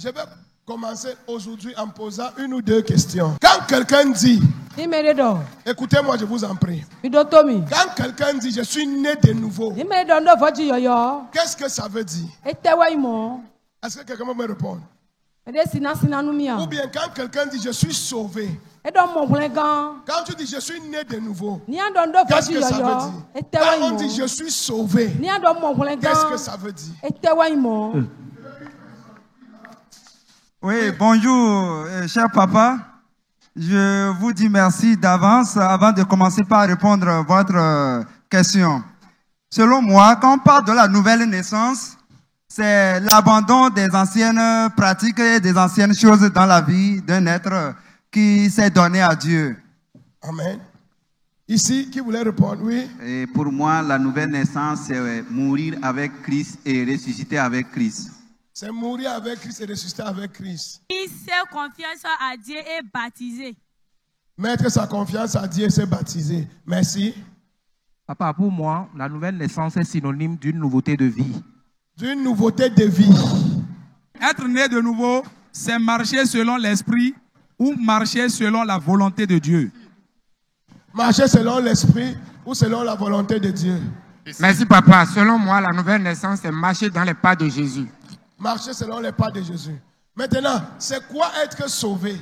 Je vais commencer aujourd'hui en posant une ou deux questions. Quand quelqu'un dit, écoutez-moi, je vous en prie. Quand quelqu'un dit, je suis né de nouveau, qu'est-ce que ça veut dire? Est-ce que quelqu'un peut me répondre? Ou bien quand quelqu'un dit, je suis sauvé. Quand tu dis, je suis né de nouveau, qu'est-ce que ça veut dire? Quand on dit, je suis sauvé, qu'est-ce que ça veut dire? Oui, bonjour, cher papa. Je vous dis merci d'avance avant de commencer par répondre à votre question. Selon moi, quand on parle de la nouvelle naissance, c'est l'abandon des anciennes pratiques et des anciennes choses dans la vie d'un être qui s'est donné à Dieu. Amen. Ici, qui voulait répondre? Oui. Et pour moi, la nouvelle naissance, c'est mourir avec Christ et ressusciter avec Christ. C'est mourir avec Christ et ressusciter avec Christ. Il fait confiance à Dieu et baptisé. Mettre sa confiance à Dieu et se baptiser. Merci. Papa, pour moi, la nouvelle naissance est synonyme d'une nouveauté de vie. D'une nouveauté de vie. Être né de nouveau, c'est marcher selon l'esprit ou marcher selon la volonté de Dieu. Marcher selon l'esprit ou selon la volonté de Dieu. Merci papa. Selon moi, la nouvelle naissance, c'est marcher dans les pas de Jésus. Marcher selon les pas de Jésus. Maintenant, c'est quoi être sauvé?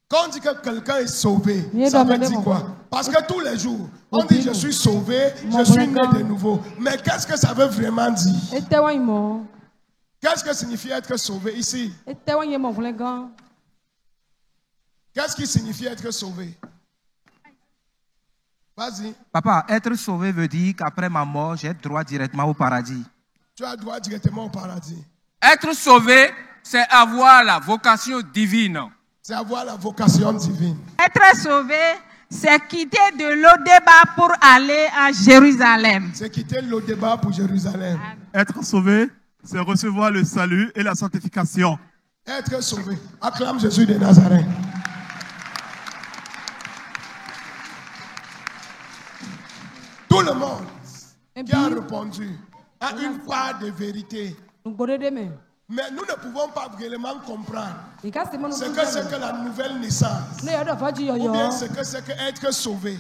Quand on dit que quelqu'un est sauvé, ça veut dire quoi? Parce que tous les jours, on dit je suis sauvé, je suis né de nouveau. Mais qu'est-ce que ça veut vraiment dire? Qu'est-ce que signifie être sauvé ici? Qu'est-ce qui signifie être sauvé? Vas-y. Papa, être sauvé veut dire qu'après ma mort, j'ai droit directement au paradis. Tu as droit directement au paradis. Être sauvé, c'est avoir la vocation divine. C'est avoir la vocation divine. Être sauvé, c'est quitter de l'Odéba pour aller à Jérusalem. C'est quitter l'Odéba pour Jérusalem. Être sauvé, c'est recevoir le salut et la sanctification. Être sauvé. Acclame Jésus de Nazareth. Tout le monde qui a répondu a une part de vérité. Mais nous ne pouvons pas vraiment comprendre ce que c'est que la nouvelle naissance. Ou bien ce que c'est que être sauvé.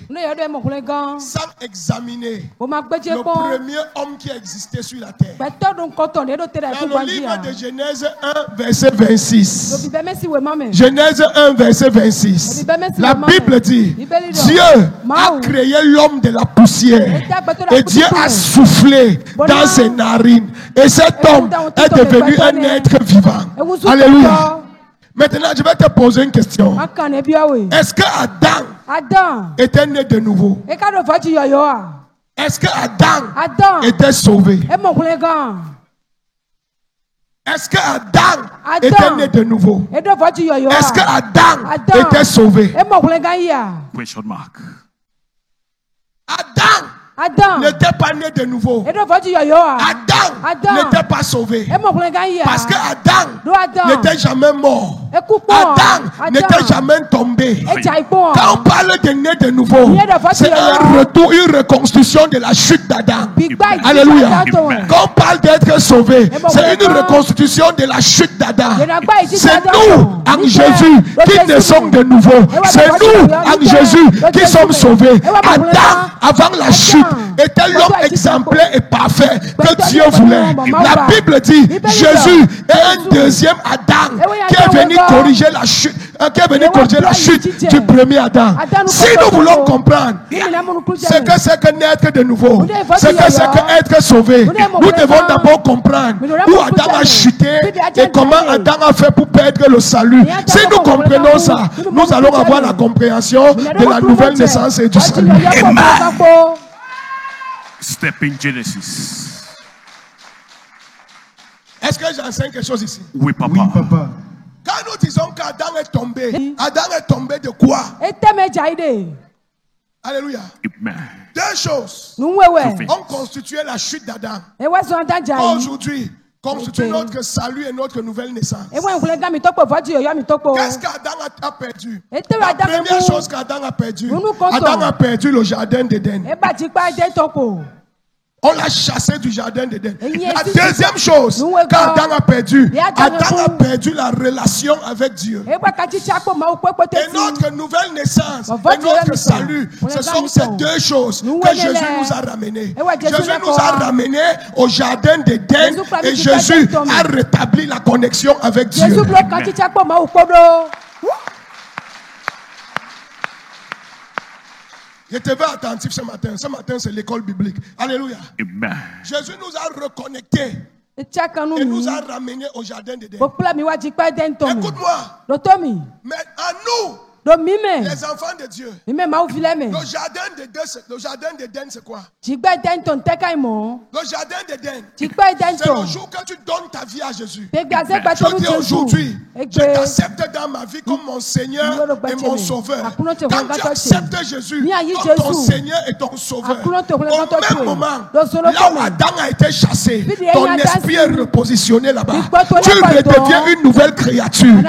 Sans examiner le premier homme qui existait sur la terre. Dans le livre de Genèse 1, verset 26. Genèse 1, verset 26. La Bible dit, Dieu a créé l'homme de la poussière. Et Dieu a soufflé dans ses narines. Et cet homme est devenu un être vivant. Alléluia. Maintenant, je vais te poser une question. Est-ce que Adam était né de nouveau? Est-ce que Adam était sauvé? Est-ce que Adam était né de nouveau? Est-ce que Adam était sauvé? Question mark. Adam n'était pas né de nouveau. Adam n'était pas sauvé. Parce que Adam n'était jamais mort. Adam n'était jamais tombé. Quand on parle de né de nouveau, c'est un retour, une reconstruction de la chute d'Adam. Alléluia. Quand on parle d'être sauvé, c'est une reconstitution de la chute d'Adam. C'est nous, en Jésus, qui naissons de nouveau. C'est nous, en Jésus, qui sommes sauvés. Adam, avant la chute, était l'homme exemplaire et parfait que Dieu voulait. La Bible dit, Jésus est un deuxième Adam qui est venu corriger la chute, du premier Adam. Si nous voulons comprendre ce que c'est que naître de nouveau, ce que c'est que être sauvé, nous devons d'abord comprendre où Adam a chuté et comment Adam a fait pour perdre le salut. Si nous comprenons ça, nous allons avoir la compréhension de la nouvelle naissance et du salut. Amen. Step in Genesis. Est-ce que j'enseigne quelque chose ici? Oui, papa. Oui, papa. Quand nous disons qu'Adam est tombé, Adam est tombé de quoi? Alléluia. Amen. Deux choses ont constitué la chute d'Adam. Aujourd'hui, constitue notre salut et notre nouvelle naissance. Qu'est-ce qu'Adam a perdu? La première chose qu'Adam a perdu, Adam a perdu le jardin d'Éden. On l'a chassé du jardin d'Éden. La deuxième chose, quand Adam a perdu la relation avec Dieu. Et notre nouvelle naissance, et notre salut, ce sont ces deux choses que Jésus nous a ramenées. Jésus nous a ramenés au jardin d'Éden et Jésus a rétabli la connexion avec Dieu. Je te veux attentif ce matin. Ce matin, c'est l'école biblique. Alléluia. Amen. Jésus nous a reconnectés et nous a ramenés au jardin d'Éden. Écoute-moi. Mais à nous, les enfants de Dieu, le jardin d'Éden, c'est quoi? Le jardin d'Éden, c'est le jour que tu donnes ta vie à Jésus. Je dis aujourd'hui, je t'accepte dans ma vie comme mon Seigneur et mon Sauveur. Quand tu acceptes Jésus comme ton Seigneur et ton Sauveur, au même moment, là où Adam a été chassé, ton esprit est repositionné là-bas. Tu redeviens une nouvelle créature. 2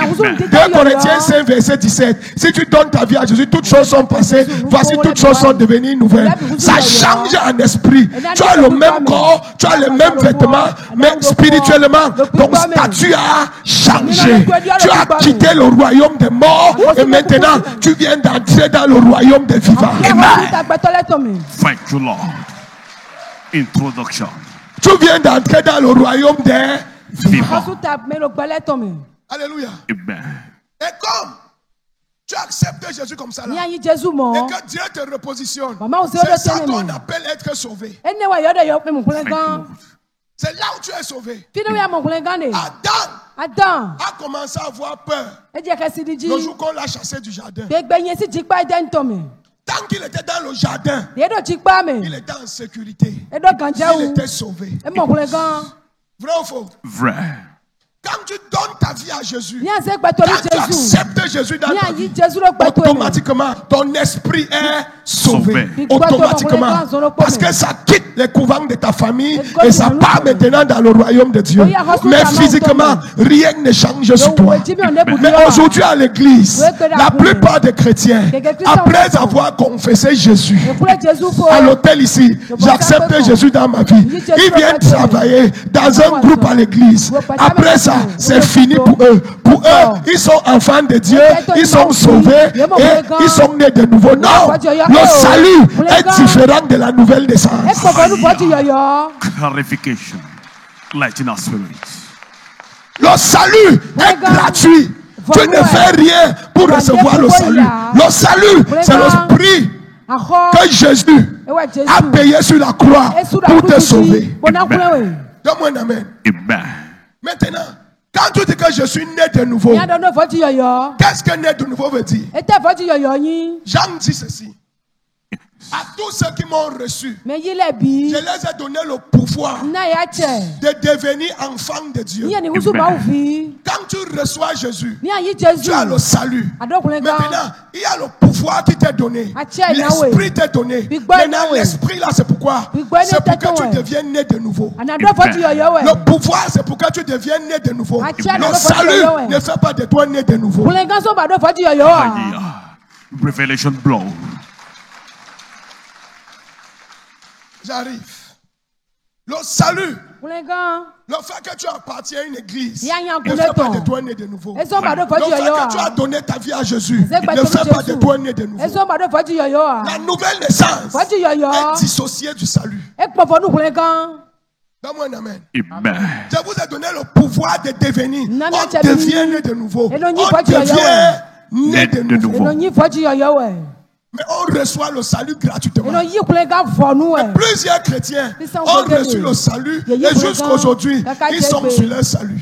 Corinthiens 5, verset 17. Si tu donnes ta vie à Jésus, toutes choses sont passées. Voici, toutes choses sont devenues nouvelles. Ça change en esprit. Tu as le même corps, tu as les mêmes vêtements, mais spirituellement, ton statut a changé. Tu as quitté le royaume des morts et maintenant, tu viens d'entrer dans le royaume des vivants. Amen. Thank you, Lord. Introduction. Tu viens d'entrer dans le royaume des vivants. Alléluia. Amen. Et comme tu acceptes Jésus comme ça là, et que Dieu te repositionne, c'est ça qu'on appelle être sauvé. C'est là où tu es sauvé. Adam a commencé à avoir peur le jour qu'on l'a chassé du jardin. Tant qu'il était dans le jardin, il était en sécurité. Il était sauvé. Vrai ou faux? Vrai. Quand tu donnes ta vie à Jésus, quand tu acceptes Jésus dans ta vie, automatiquement, ton esprit est sauvé. Automatiquement. Parce que ça quitte les couvents de ta famille et ça part maintenant dans le royaume de Dieu. Mais physiquement, rien ne change sur toi. Mais aujourd'hui à l'église, la plupart des chrétiens, après avoir confessé Jésus, à l'hôtel ici, j'accepte Jésus dans ma vie. Ils viennent travailler dans un groupe à l'église. Après ça, c'est fini pour eux. Pour eux, ils sont enfants de Dieu, ils sont sauvés et ils sont nés de nouveau. Non, le salut est différent de la nouvelle naissance. Clarification. Light in our spirit. Le salut est gratuit. Tu ne fais rien pour recevoir le salut. Le salut, c'est le prix que Jésus a payé sur la croix pour te sauver. Donne-moi un amen. Maintenant, quand tu dis que je suis né de nouveau, qu'est-ce que né de nouveau veut dire? Jean dit ceci. À tous ceux qui m'ont reçu, je les ai donné le pouvoir de devenir enfants de Dieu. Quand tu reçois Jésus, tu as le salut. Maintenant, il y a le pouvoir qui t'est donné. L'esprit t'est donné. Maintenant, l'esprit là, c'est pourquoi? C'est pour que tu deviennes né de nouveau. Le pouvoir, c'est pour que tu deviennes né de nouveau. Le salut ne fait pas de toi né de nouveau. Revelation blow. J'arrive. Le salut, le fait que tu appartiens à une église ne fait pas de toi né de nouveau. Le fait que tu as donné ta vie à Jésus ne fait pas de toi né de nouveau. La nouvelle naissance est dissociée du salut. Donne-moi un amen. Je vous ai donné le pouvoir de devenir. On devient né de nouveau. On devient né de nouveau. Mais on reçoit le salut gratuitement. Mais plusieurs chrétiens ont reçu le salut et jusqu'aujourd'hui, ils sont sur leur salut.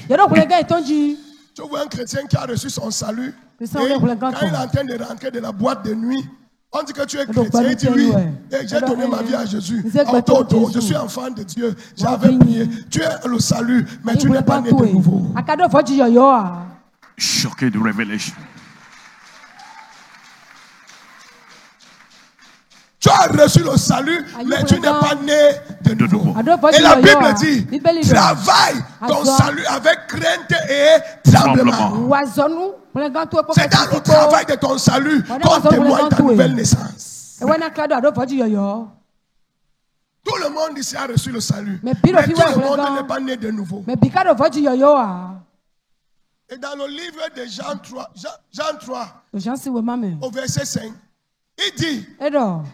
Tu vois un chrétien qui a reçu son salut et quand il est en train de rentrer de la boîte de nuit, on dit que tu es chrétien. Il dit oui, j'ai donné ma vie à Jésus. Je suis enfant de Dieu. J'avais prié. Tu es le salut, mais tu n'es pas né de nouveau. Choqué de révélation. Tu as reçu le salut, mais tu n'es pas né de nouveau. Et la Bible dit, travaille ton salut avec crainte et tremblement. C'est dans le travail de ton salut qu'on témoigne ta nouvelle naissance. Tout le monde ici a reçu le salut. Mais tout le monde n'est pas né de nouveau. Et dans le livre de Jean 3, au verset 5, il dit,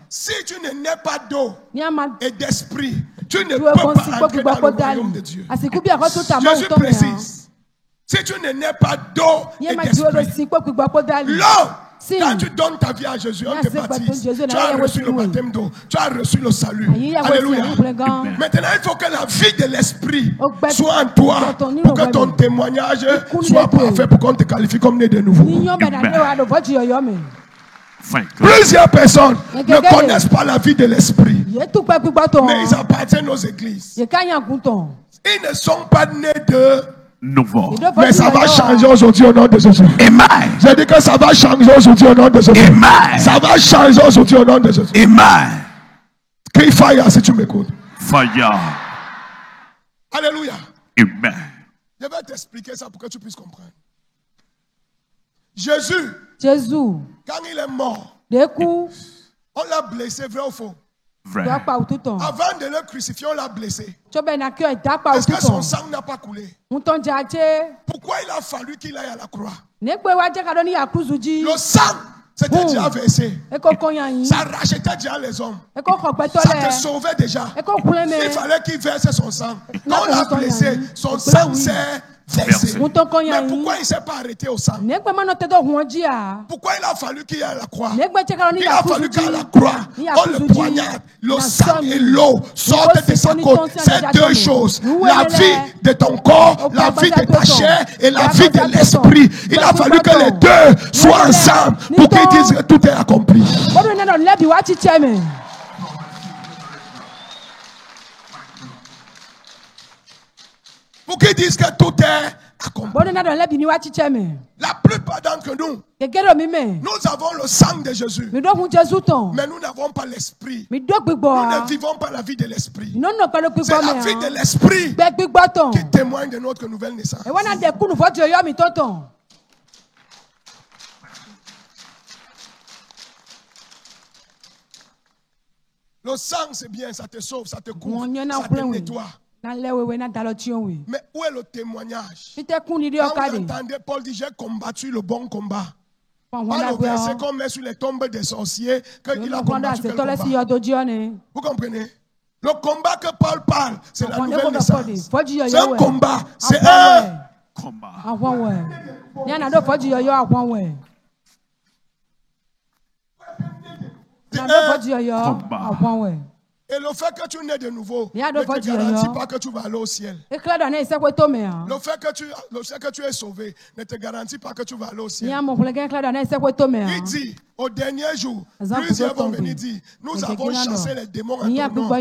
si tu ne nais pas d'eau et d'esprit, tu ne peux pas entrer dans le royaume de Dieu. Jésus précise, si tu ne nais pas d'eau et d'esprit, l'eau, quand tu donnes ta vie à Jésus, on te baptise, tu as reçu le baptême d'eau, tu as reçu le salut. Alléluia. Maintenant, il faut que la vie de l'esprit soit en toi pour que ton témoignage soit parfait, pour qu'on te qualifie comme né de nouveau. Plusieurs personnes ne connaissent pas la vie de l'esprit, mais ils appartiennent aux églises. Ils ne sont pas nés de nouveau. Mais ça va changer aujourd'hui au nom de Jésus. Amen. J'ai dit que ça va changer aujourd'hui au nom de Jésus. Amen. Ça va changer aujourd'hui au nom de Jésus. Amen. Crie fire si tu m'écoutes. Fire. Alléluia. Amen. Je vais t'expliquer ça pour que tu puisses comprendre. Jésus, quand il est mort, on l'a blessé, vrai ou faux? Vrai. Avant de le crucifier, on l'a blessé. Est-ce que son sang n'a pas coulé? Pourquoi il a fallu qu'il aille à la croix? Le sang, c'était déjà versé. Ça rachetait déjà les hommes. Ça te sauvait déjà. Il fallait qu'il verse son sang. Quand on l'a blessé, son sang s'est versé. Mais pourquoi il ne s'est pas arrêté au sang? Pourquoi il a fallu qu'il y ait à la croix? Il a fallu qu'à la croix, on le poignarde. Le sang et l'eau sortent de sa côte. C'est deux choses. La vie de ton corps, la vie de ta chair et la vie de l'esprit. Il a fallu que les deux soient ensemble pour qu'ils disent que tout est accompli. Pour qu'ils disent que tout est accompli. La plupart d'entre nous, nous avons le sang de Jésus, mais nous n'avons pas l'esprit. Nous ne vivons pas la vie de l'esprit. C'est la vie de l'esprit qui témoigne de notre nouvelle naissance. Le sang, c'est bien, ça te sauve, ça te couvre, ça te nettoie. Mais où est le témoignage? Quand vous entendez Paul dire j'ai combattu le bon combat. Pas le verset qu'on met sur les tombes des sorciers qu'il a combattu quel combat. Vous comprenez? Le combat que Paul parle, c'est la nouvelle naissance. C'est un combat. C'est un combat. Et le fait que tu nais de nouveau ne te garantit pas que tu vas aller au ciel. Le fait que tu es sauvé ne te garantit pas que tu vas aller au ciel. Il dit, au dernier jour, plusieurs vont venir dire, nous avons chassé les démons en ton nom. Il va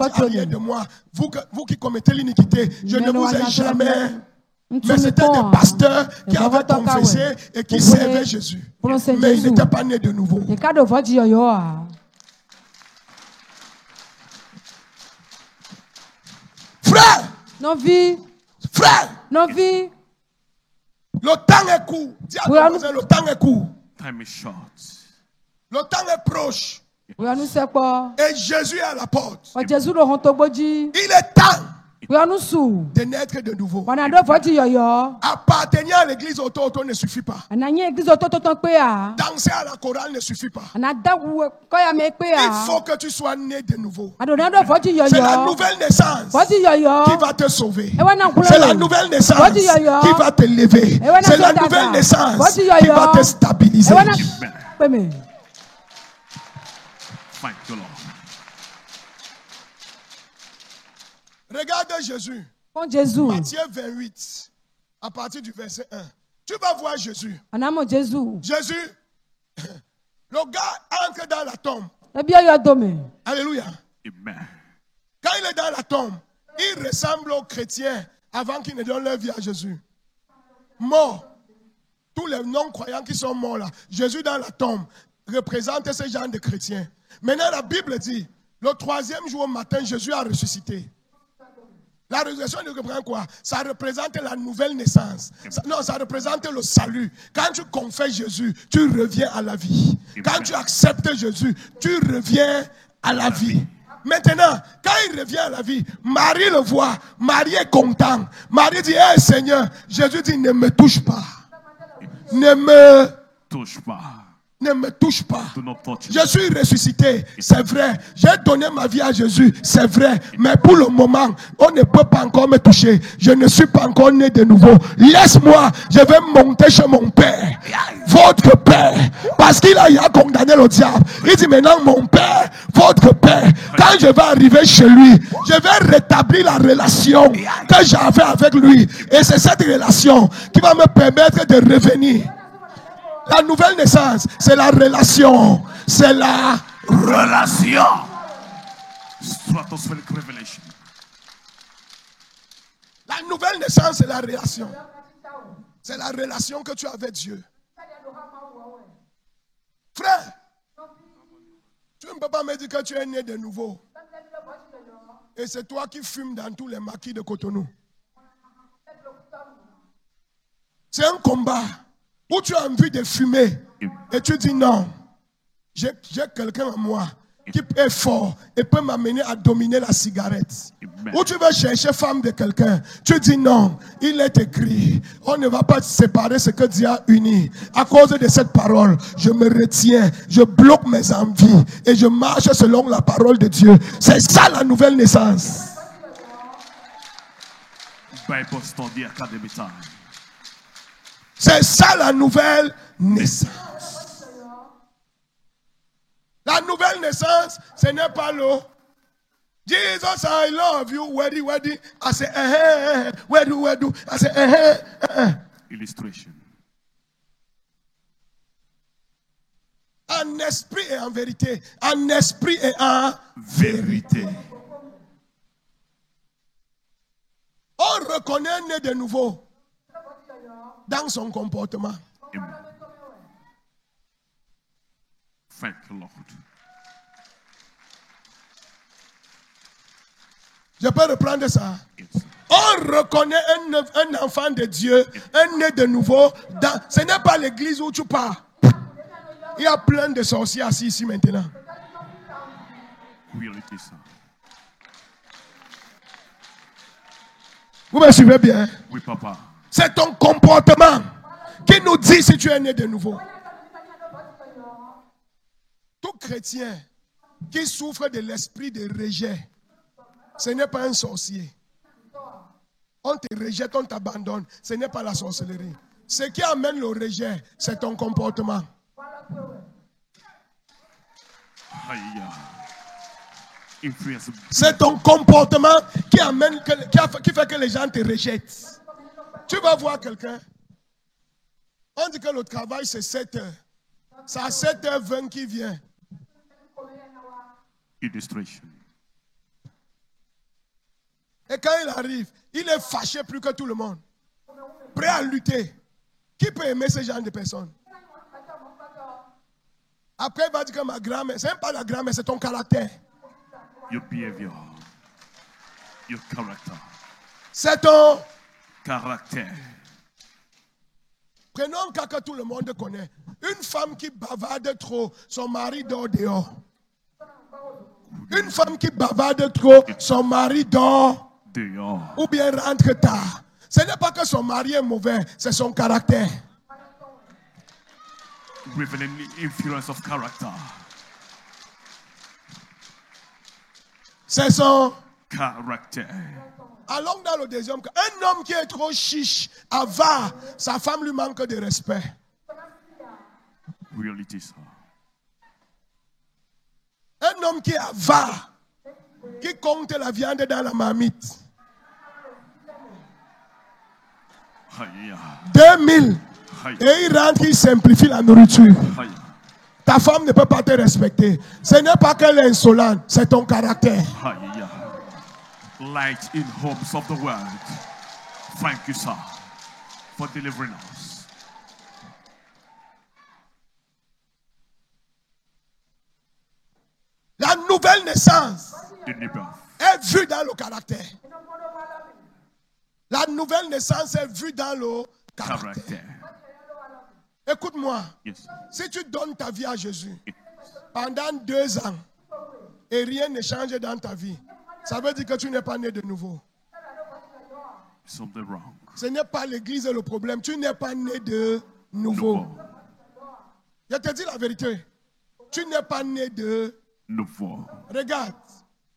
dire, arrière de moi, vous qui commettez l'iniquité, je ne vous ai jamais. Mais c'était des pasteurs qui avaient confessé et qui servaient Jésus. Mais ils n'étaient pas nés de nouveau. Frère, frère, le temps est court. Dis à ton voisin, le temps est court. Time is short. Le temps est proche. Et Jésus est à la porte. Il est temps de naître de nouveau. Appartenir à l'église auto ne suffit pas. Danser à la chorale ne suffit pas. Il faut que tu sois né de nouveau. C'est la nouvelle naissance qui va te sauver. C'est la nouvelle naissance qui va te lever. C'est la nouvelle naissance qui va te stabiliser. Amen. Thank you, Lord. Regarde Jésus. Matthieu 28, à partir du verset 1. Tu vas voir Jésus. Jésus, le gars entre dans la tombe. Alléluia. Amen. Quand il est dans la tombe, il ressemble aux chrétiens avant qu'ils ne donnent leur vie à Jésus. Mort. Tous les non-croyants qui sont morts là. Jésus dans la tombe représente ce genre de chrétiens. Maintenant, la Bible dit, le troisième jour au matin, Jésus a ressuscité. La résurrection représente quoi? Ça représente la nouvelle naissance. Ça représente le salut. Quand tu confesses Jésus, tu reviens à la vie. Quand tu acceptes Jésus, tu reviens à la vie. Maintenant, quand il revient à la vie, Marie le voit. Marie est content. Marie dit, hey Seigneur, Jésus dit, ne me touche pas. Ne me touche pas. Ne me touche pas. Je suis ressuscité, c'est vrai. J'ai donné ma vie à Jésus, c'est vrai. Mais pour le moment, on ne peut pas encore me toucher. Je ne suis pas encore né de nouveau. Laisse-moi, je vais monter chez mon Père. Votre Père. Parce qu'il a condamné le diable. Il dit maintenant, mon Père, votre Père. Quand je vais arriver chez lui, je vais rétablir la relation que j'avais avec lui. Et c'est cette relation qui va me permettre de revenir. La nouvelle naissance, c'est la relation. C'est la relation. La nouvelle naissance, c'est la relation. C'est la relation que tu as avec Dieu. Frère, tu ne peux pas me dire que tu es né de nouveau. Et c'est toi qui fumes dans tous les maquis de Cotonou. C'est un combat. Où tu as envie de fumer et tu dis non, j'ai quelqu'un en moi qui est fort et peut m'amener à dominer la cigarette. Où tu veux chercher femme de quelqu'un, tu dis non, il est écrit, on ne va pas séparer ce que Dieu a uni. À cause de cette parole, je me retiens, je bloque mes envies et je marche selon la parole de Dieu. C'est ça la nouvelle naissance. C'est ça la nouvelle naissance. La nouvelle naissance, ce n'est pas l'eau. Jesus, I love you. Weddy, weddy. I say, weddy, weddy. I say, Illustration. En esprit et en vérité. En esprit et en vérité. On reconnaît un né de nouveau dans son comportement. Thank you, Lord. Je peux reprendre ça. On reconnaît un enfant de Dieu, un né de nouveau. Ce n'est pas l'église où tu pars. Il y a plein de sorciers assis ici maintenant. Vous me suivez bien? Oui, papa. C'est ton comportement qui nous dit si tu es né de nouveau. Tout chrétien qui souffre de l'esprit de rejet, ce n'est pas un sorcier. On te rejette, on t'abandonne. Ce n'est pas la sorcellerie. Ce qui amène le rejet, c'est ton comportement. C'est ton comportement qui amène, qui fait que les gens te rejettent. Tu vas voir quelqu'un. On dit que le travail c'est 7 heures. C'est à 7h20 qui vient. Illustration. Et quand il arrive, il est fâché plus que tout le monde. Prêt à lutter. Qui peut aimer ce genre de personnes? Après, il va dire que ma grand-mère, ce n'est pas la grand-mère, c'est ton caractère. Your behavior. Your character. C'est ton caractère. Prenons un cas que tout le monde connaît. Une femme qui bavarde trop, son mari dort dehors. Une femme qui bavarde trop, son mari dort dehors. Ou bien rentre tard. Ce n'est pas que son mari est mauvais, c'est son caractère. Revealing the influence of character. C'est son caractère. Allons dans le deuxième cas. Un homme qui est trop chiche, avare, sa femme lui manque de respect. Reality, sir. Un homme qui est avare, qui compte la viande dans la marmite. 2000. Et il rentre, il simplifie la nourriture. Ta femme ne peut pas te respecter. Ce n'est pas qu'elle est insolente, c'est ton caractère. Light in homes of the world. Thank you, sir, for delivering us. La nouvelle naissance est vue dans le caractère. La nouvelle naissance est vue dans le caractère. Écoute-moi. Yes. Si tu donnes ta vie à Jésus pendant 2 ans, et rien ne change dans ta vie, ça veut dire que tu n'es pas né de nouveau. Something wrong. Ce n'est pas l'église le problème. Tu n'es pas né de nouveau. Je te dis la vérité. Tu n'es pas né de nouveau. Regarde.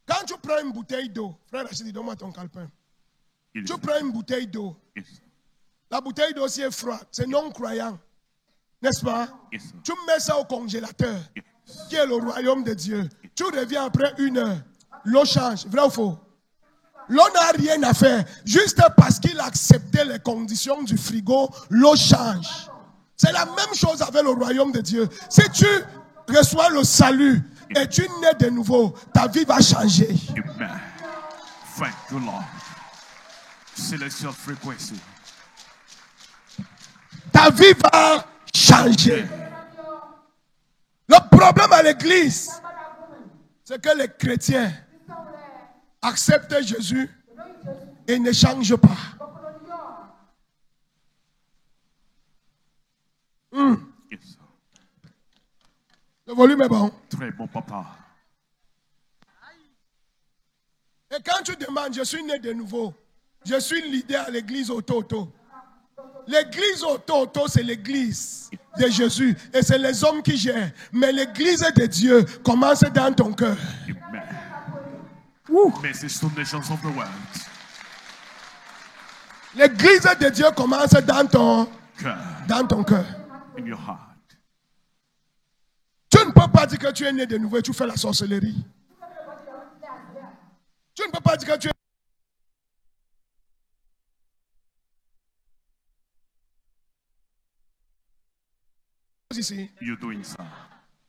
Quand tu prends une bouteille d'eau, frère Rachid, donne-moi ton calepin. Tu prends une bouteille d'eau. La bouteille d'eau, si est froide, c'est non-croyant. N'est-ce pas? Tu mets ça au congélateur, qui est le royaume de Dieu. Tu reviens après 1 heure. L'eau change. Vrai ou faux? L'eau n'a rien à faire. Juste parce qu'il a accepté les conditions du frigo, l'eau change. C'est la même chose avec le royaume de Dieu. Si tu reçois le salut et tu nais de nouveau, ta vie va changer. Amen. Thank you, Lord. Celestial frequency. Ta vie va changer. Le problème à l'église, c'est que les chrétiens acceptent Jésus et ne changent pas. Le volume est bon. Très bon, papa. Et quand tu demandes, je suis né de nouveau, je suis leader à l'église Auto. L'église Auto, c'est l'église de Jésus et c'est les hommes qui gèrent. Mais l'église de Dieu commence dans ton cœur. Message to nations of the world. L'église de Dieu commence dans ton cœur. In your heart. Tu ne peux pas dire que tu es né de nouveau et tu fais la sorcellerie. Tu ne peux pas dire que tu es ici. You're doing ça.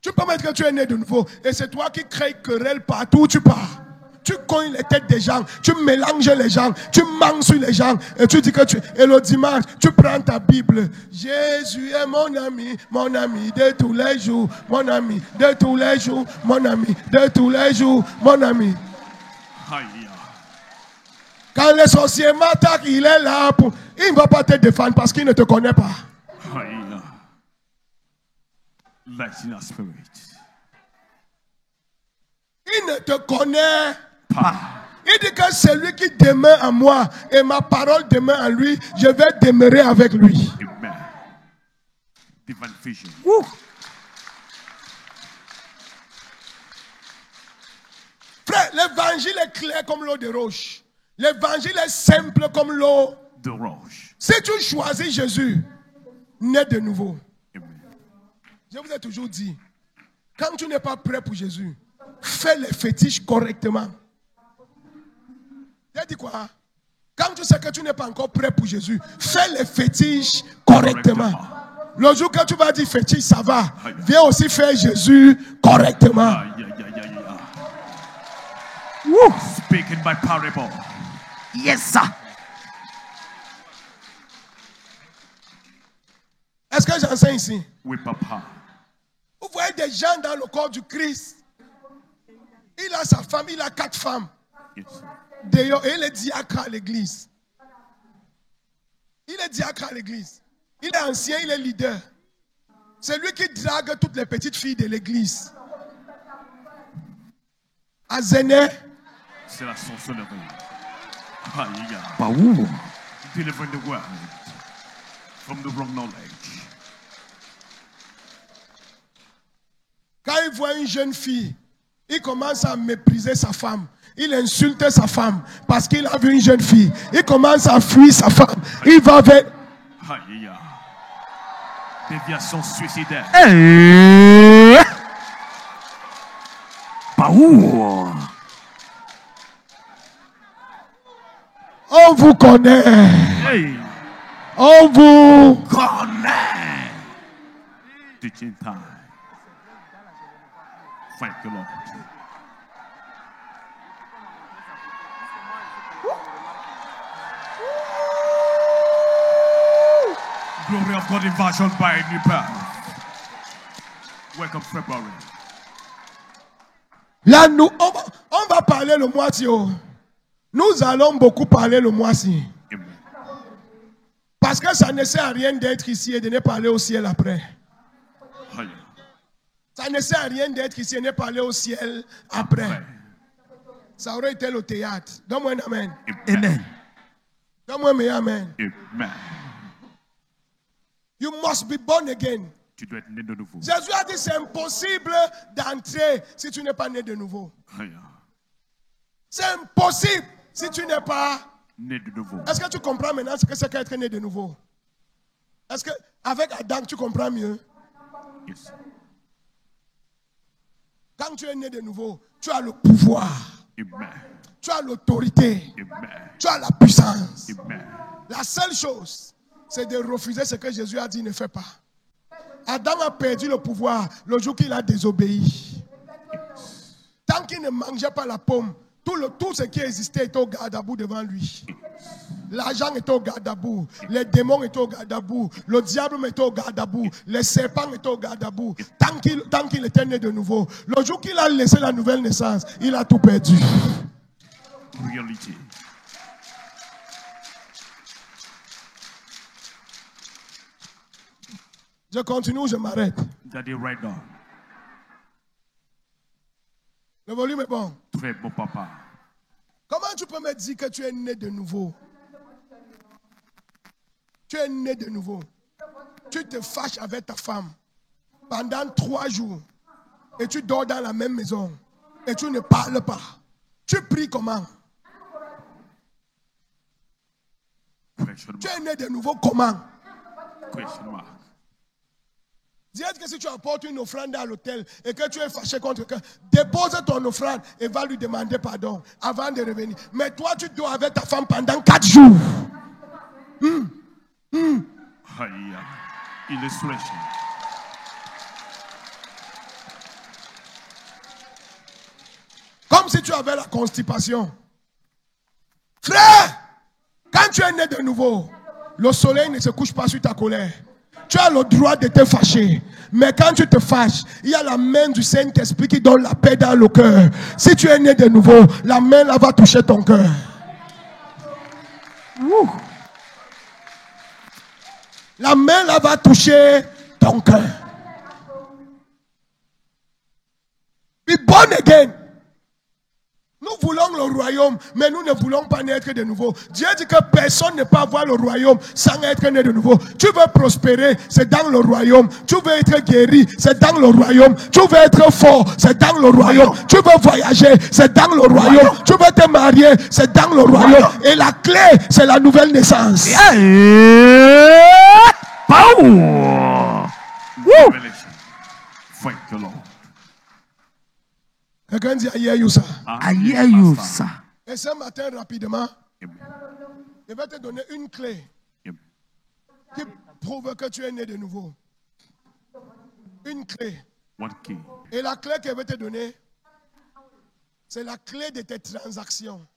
Tu peux pas dire que tu es né de nouveau et c'est toi qui crées querelle partout où tu pars. Tu cognes les têtes des gens, tu mélanges les gens, tu manges sur les gens et tu dis que et le dimanche, tu prends ta Bible. Jésus est mon ami de tous les jours, mon ami de tous les jours, mon ami de tous les jours, mon ami. Quand les sorciers m'attaquent, il est là pour... Il ne va pas te défendre parce qu'il ne te connaît pas. Il ne te connaît pas. Il dit que celui qui demeure en moi et ma parole demeure en lui, je vais demeurer avec lui. Amen. Divine vision. Frère, l'évangile est clair comme l'eau de roche. L'évangile est simple comme l'eau de roche. Si tu choisis Jésus, nais de nouveau. Amen. Je vous ai toujours dit, quand tu n'es pas prêt pour Jésus, fais les fétiches correctement. J'ai dit quoi? Quand tu sais que tu n'es pas encore prêt pour Jésus, fais les fétiches correctement. Le jour que tu vas dire fétiche, ça va. Viens aussi faire Jésus correctement. Speaking by parable. Yes, sir. Est-ce que j'enseigne ici? Oui, papa. Vous voyez des gens dans le corps du Christ. Il a sa femme, il a 4 femmes. Yes. D'ailleurs, il est diacre à l'église. Il est diacre à l'église. Il est ancien, il est leader. C'est lui qui drague toutes les petites filles de l'église. À Zéné. C'est la sorcellerie. Baou. Delivering the world from the wrong knowledge. Quand il voit une jeune fille, il commence à mépriser sa femme. Il insulte sa femme parce qu'il a vu une jeune fille. Il commence à fuir sa femme. Il va vers... Déviation suicidaire. Baou. On vous connaît. Hey. On vous connaît. Teaching time. Thank you, Lord. Glory of God invasion by a new birth. Welcome February. Là, nous, on va parler le mois-ci. Nous allons beaucoup parler le mois-ci. Parce que ça ne sert à rien d'être ici et de ne parler au ciel après. Ça ne sert à rien d'être ici et ne pas aller au ciel après. Ça aurait été le théâtre. Donne-moi un amen. Amen. Donne-moi un amen. Amen. You must be born again. Tu dois être né de nouveau. Jésus a dit c'est impossible d'entrer si tu n'es pas né de nouveau. C'est impossible si tu n'es pas né de nouveau. Est-ce que tu comprends maintenant ce que c'est qu'être né de nouveau? Est-ce que avec Adam tu comprends mieux? Yes. Quand tu es né de nouveau, tu as le pouvoir. Amen. Tu as l'autorité. Amen. Tu as la puissance. Amen. La seule chose, c'est de refuser ce que Jésus a dit ne fais pas. Adam a perdu le pouvoir le jour qu'il a désobéi. Tant qu'il ne mangeait pas la pomme, tout ce qui existait était au garde-à-bout devant lui. L'argent était au garde-à-bout, les démons étaient au garde-à-bout, le diable était au garde-à-bout, les serpents étaient au garde-à-bout. Tant qu'il était né de nouveau, le jour qu'il a laissé la nouvelle naissance, il a tout perdu. Réalité. Je continue ou je m'arrête? Daddy, right now. Le volume est bon. Très bon, papa. Comment tu peux me dire que tu es né de nouveau? Tu es né de nouveau. Tu te fâches avec ta femme pendant 3 jours et tu dors dans la même maison et tu ne parles pas. Tu pries comment? Tu es né de nouveau comment? Dis que si tu apportes une offrande à l'hôtel et que tu es fâché contre quelqu'un, dépose ton offrande et va lui demander pardon avant de revenir. Mais toi, tu dors avec ta femme pendant 4 jours. Illustration. Comme si tu avais la constipation. Frère, quand tu es né de nouveau, le soleil ne se couche pas sur ta colère. Tu as le droit de te fâcher. Mais quand tu te fâches, il y a la main du Saint-Esprit qui donne la paix dans le cœur. Si tu es né de nouveau, la main là va toucher ton cœur. La main là va toucher ton cœur. Be born again. Nous voulons le royaume, mais nous ne voulons pas naître de nouveau. Dieu dit que personne ne peut avoir le royaume sans être né de nouveau. Tu veux prospérer, c'est dans le royaume. Tu veux être guéri, c'est dans le royaume. Tu veux être fort, c'est dans le royaume. Tu veux voyager, c'est dans le royaume. Tu veux te marier, c'est dans le royaume. Et la clé, c'est la nouvelle naissance. Thank you, Lord. Quelqu'un dit, I hear you, ça. I hear you, ça. Et ce matin, rapidement, je vais te donner une clé qui prouve que tu es né de nouveau. Une clé. One key. Et la clé que je vais te donner, c'est la clé de tes transactions.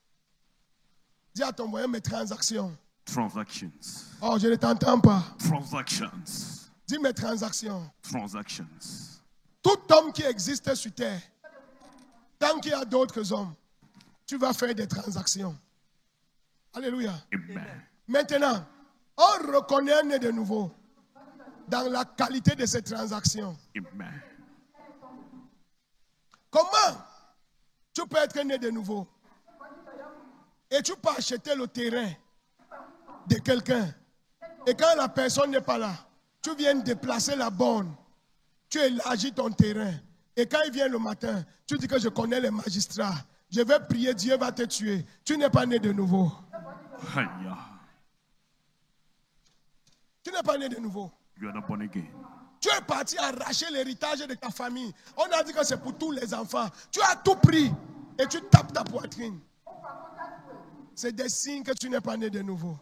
Dis à ton voisin mes transactions. Transactions. Oh, je ne t'entends pas. Transactions. Dis mes transactions. Transactions. Tout homme qui existe sur terre, tant qu'il y a d'autres hommes, tu vas faire des transactions. Alléluia. Amen. Maintenant, on reconnaît un né de nouveau dans la qualité de ces transactions. Amen. Comment tu peux être né de nouveau et tu peux acheter le terrain de quelqu'un et quand la personne n'est pas là, tu viens déplacer la borne, tu élargis ton terrain et quand il vient le matin, tu dis que je connais les magistrats, je vais prier, Dieu va te tuer. Tu n'es pas né de nouveau. Tu n'es pas né de nouveau. You are not born again. Tu es parti arracher l'héritage de ta famille. On a dit que c'est pour tous les enfants. Tu as tout pris et tu tapes ta poitrine. C'est des signes que tu n'es pas né de nouveau.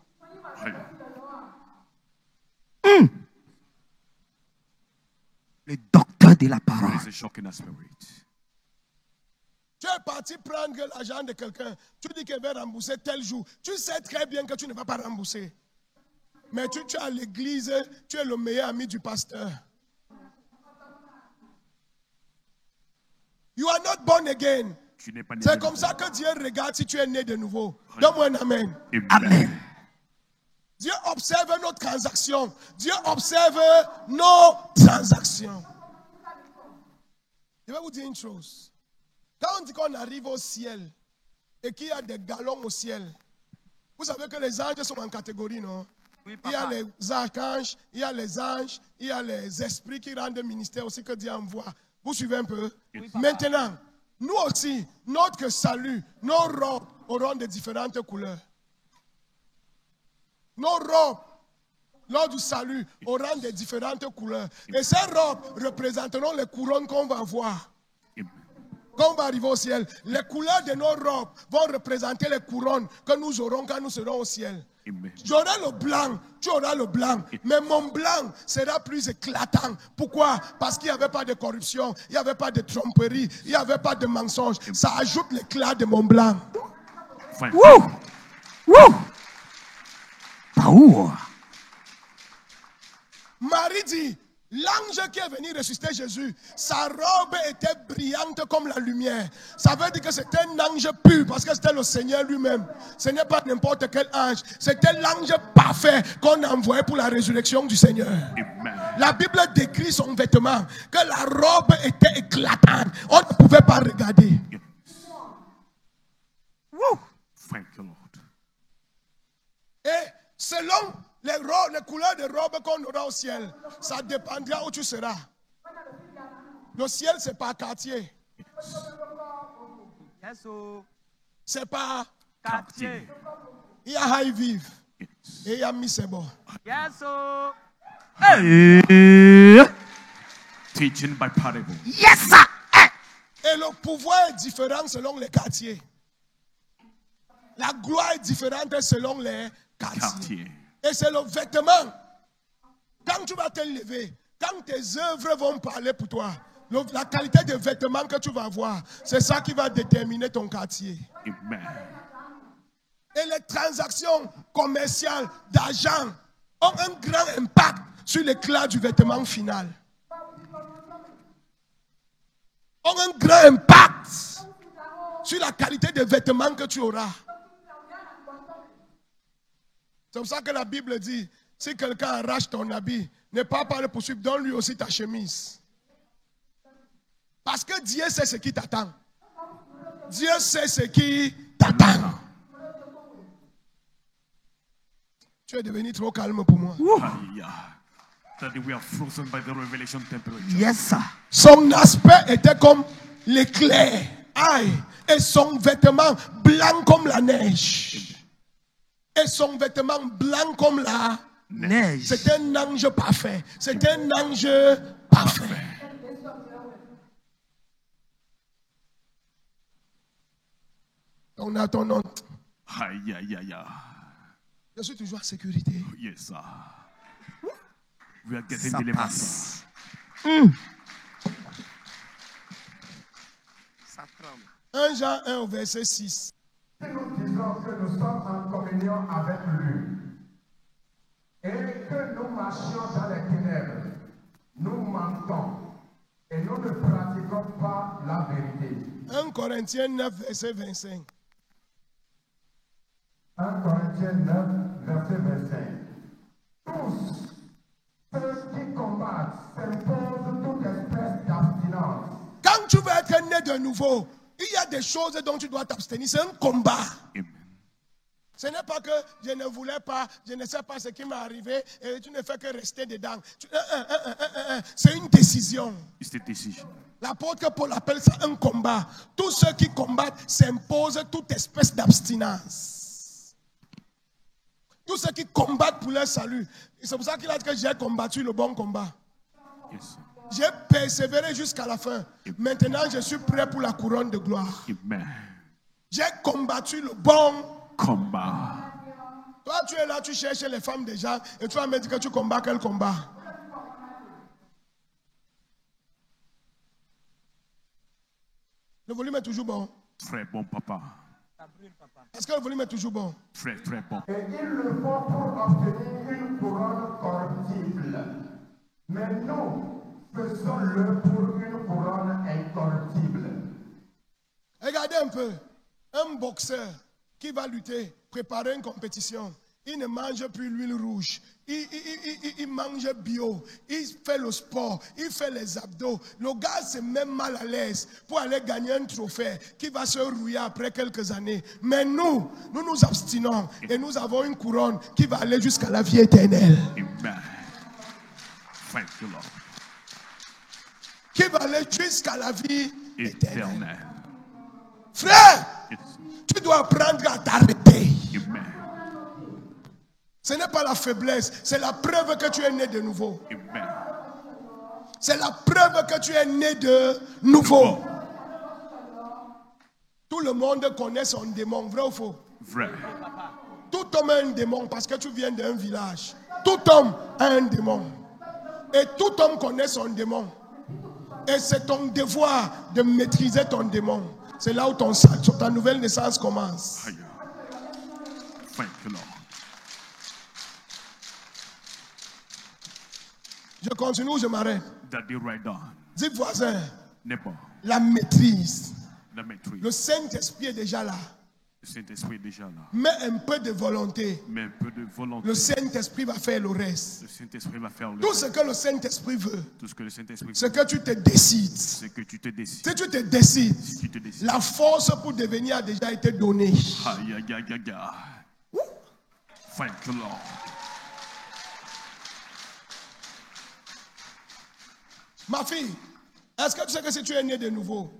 Le docteur de la parole. Tu es parti prendre l'argent de quelqu'un. Tu dis qu'il va rembourser tel jour. Tu sais très bien que tu ne vas pas rembourser. Mais tu es à l'église, tu es le meilleur ami du pasteur. You are not born again. C'est comme ça que Dieu regarde si tu es né de nouveau. Donne-moi un amen. Amen. Dieu observe nos transactions. Dieu observe nos transactions. Je vais vous dire une chose. Quand on dit qu'on arrive au ciel et qu'il y a des galons au ciel, vous savez que les anges sont en catégorie, non? Oui, il y a les archanges, il y a les anges, il y a les esprits qui rendent des ministères aussi que Dieu envoie. Vous suivez un peu? Oui, maintenant, nous aussi, notre salut, nos robes auront de différentes couleurs. Nos robes, lors du salut, auront de différentes couleurs. Et ces robes représenteront les couronnes qu'on va voir. Quand on va arriver au ciel, les couleurs de nos robes vont représenter les couronnes que nous aurons quand nous serons au ciel. J'aurai le blanc, tu auras le blanc, mais mon blanc sera plus éclatant. Pourquoi? Parce qu'il n'y avait pas de corruption, il n'y avait pas de tromperie, il n'y avait pas de mensonge. Ça ajoute l'éclat de mon blanc. Wouh! Wouh! Marie dit, l'ange qui est venu ressusciter Jésus, sa robe était brillante comme la lumière. Ça veut dire que c'était un ange pur parce que c'était le Seigneur lui-même. Ce n'est pas n'importe quel ange. C'était l'ange parfait qu'on a envoyé pour la résurrection du Seigneur. Amen. La Bible décrit son vêtement, que la robe était éclatante. On ne pouvait pas regarder. Yes. Thank you, Lord. Et selon les couleurs de robe qu'on aura au ciel, ça dépendra où tu seras. Le ciel, c'est pas quartier. C'est pas quartier. Il y a High Vive et il y a Misebo. Teaching by parable. Yes, sir. Et le pouvoir est différent selon les quartiers. La gloire est différente selon les quartiers. Et c'est le vêtement. Quand tu vas te lever, quand tes œuvres vont parler pour toi, la qualité de vêtements que tu vas avoir, c'est ça qui va déterminer ton quartier. Amen. Et les transactions commerciales d'argent ont un grand impact sur l'éclat du vêtement final. Ont un grand impact sur la qualité de vêtements que tu auras. C'est pour ça que la Bible dit, si quelqu'un arrache ton habit, ne pas le poursuivre, donne-lui aussi ta chemise. Parce que Dieu sait ce qui t'attend. Dieu sait ce qui t'attend. Tu es devenu trop calme pour moi. Yes, sir. Son aspect était comme l'éclair. Et son vêtement blanc comme la neige. Et son vêtement blanc comme la neige. C'est un ange parfait. C'est un ange parfait. On a ton nom. Je suis toujours en sécurité. Yes, sir. We are getting deliverance. 1 Jean 1 au verset 6. Si nous disons que nous sommes en communion avec lui et que nous marchions dans les ténèbres, nous mentons et nous ne pratiquons pas la vérité. 1 Corinthiens 9, verset 25. 1 Corinthiens 9, verset 25. Tous ceux qui combattent s'imposent toute espèce d'abstinence. Quand tu veux être né de nouveau, il y a des choses dont tu dois t'abstenir. C'est un combat. Amen. Ce n'est pas que je ne voulais pas, je ne sais pas ce qui m'est arrivé et tu ne fais que rester dedans. C'est une décision. It's a decision. L'apôtre Paul appelle ça un combat. Tous ceux qui combattent s'imposent toute espèce d'abstinence. Tous ceux qui combattent pour leur salut. C'est pour ça qu'il a dit que j'ai combattu le bon combat. Yes. J'ai persévéré jusqu'à la fin. Maintenant, je suis prêt pour la couronne de gloire. Amen. J'ai combattu le bon combat. Toi, tu es là, tu cherches les femmes déjà et tu vas me dire que tu combats quel combat? Le volume est toujours bon. Très bon, papa. Est-ce que le volume est toujours bon? Très, très bon. Et il le faut pour obtenir une couronne corruptible. Mais nous, faisons-le pour une couronne incorruptible. Regardez un peu. Un boxeur qui va lutter, préparer une compétition, il ne mange plus l'huile rouge. il mange bio, il fait le sport, il fait les abdos. Le gars c'est même mal à l'aise pour aller gagner un trophée qui va se rouiller après quelques années. Mais nous nous abstinons et nous avons une couronne qui va aller jusqu'à la vie éternelle. Amen. Thank you, Lord. Qui va aller jusqu'à la vie éternelle. Frère, tu dois apprendre à t'arrêter. Amen. Ce n'est pas la faiblesse, c'est la preuve que tu es né de nouveau. Amen. C'est la preuve que tu es né de nouveau. Tout le monde connaît son démon, vrai ou faux? Vrai. Tout homme a un démon parce que tu viens d'un village. Tout homme a un démon. Et tout homme connaît son démon. Et c'est ton devoir de maîtriser ton démon. C'est là où ta nouvelle naissance commence. Thank you, Lord. Je continue ou je m'arrête? Dis voisin, la maîtrise. Le Saint-Esprit est déjà là. Mets un peu de volonté. Le Saint-Esprit va faire le reste. Tout ce que le Saint-Esprit veut, c'est que tu te décides. Si tu te décides, la force pour devenir a déjà été donnée. Thank you, Lord. Ma fille, est-ce que tu sais que si tu es né de nouveau,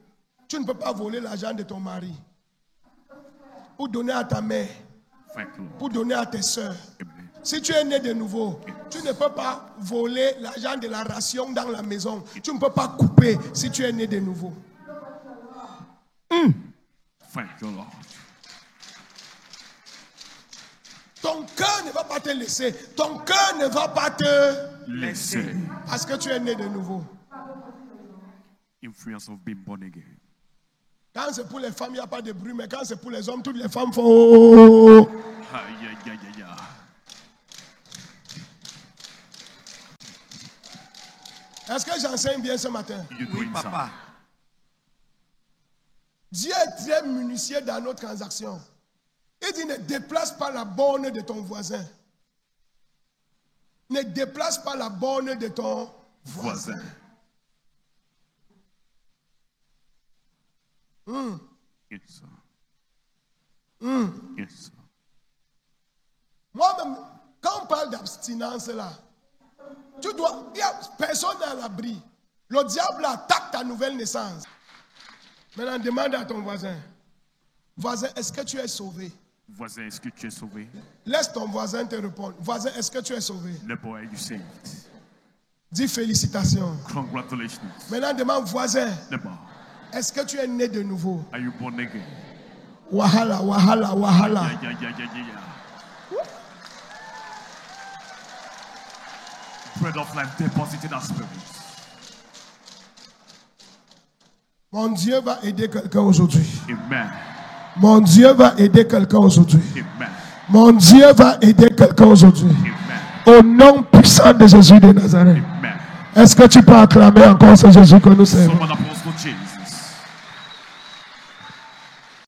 tu ne peux pas voler l'argent de ton mari pour donner à ta mère, pour donner à tes soeurs? Si tu es né de nouveau, tu ne peux pas voler l'argent de la ration dans la maison. Tu ne peux pas couper si tu es né de nouveau. Thank you, Lord. Ton cœur ne va pas te laisser. Ton cœur ne va pas te laisser. Parce que tu es né de nouveau. Influence of being born again. Quand c'est pour les femmes, il n'y a pas de bruit. Mais quand c'est pour les hommes, toutes les femmes font... Est-ce que j'enseigne bien ce matin? Oui, papa. Dieu est très minutieux dans nos transactions. Il dit ne déplace pas la borne de ton voisin. Ne déplace pas la borne de ton voisin. Yes, sir. Yes, sir. Moi-même, quand on parle d'abstinence là, tu dois, il n'y a personne à l'abri. Le diable attaque ta nouvelle naissance. Maintenant, demande à ton voisin. Voisin, est-ce que tu es sauvé? Voisin, est-ce que tu es sauvé? Laisse ton voisin te répondre. Voisin, est-ce que tu es sauvé? Are you saved? Dis félicitations. Congratulations. Maintenant, demande voisin. Est-ce que tu es né de nouveau? Are you born again? Wahala, wahala, wahala. Bread of life deposited in our spirit. Mon Dieu va aider quelqu'un aujourd'hui. Amen. Mon Dieu va aider quelqu'un aujourd'hui. Amen. Mon Dieu va aider quelqu'un aujourd'hui. Au nom puissant de Jésus de Nazareth. Amen. Est-ce que tu peux acclamer encore ce Jésus que nous servons?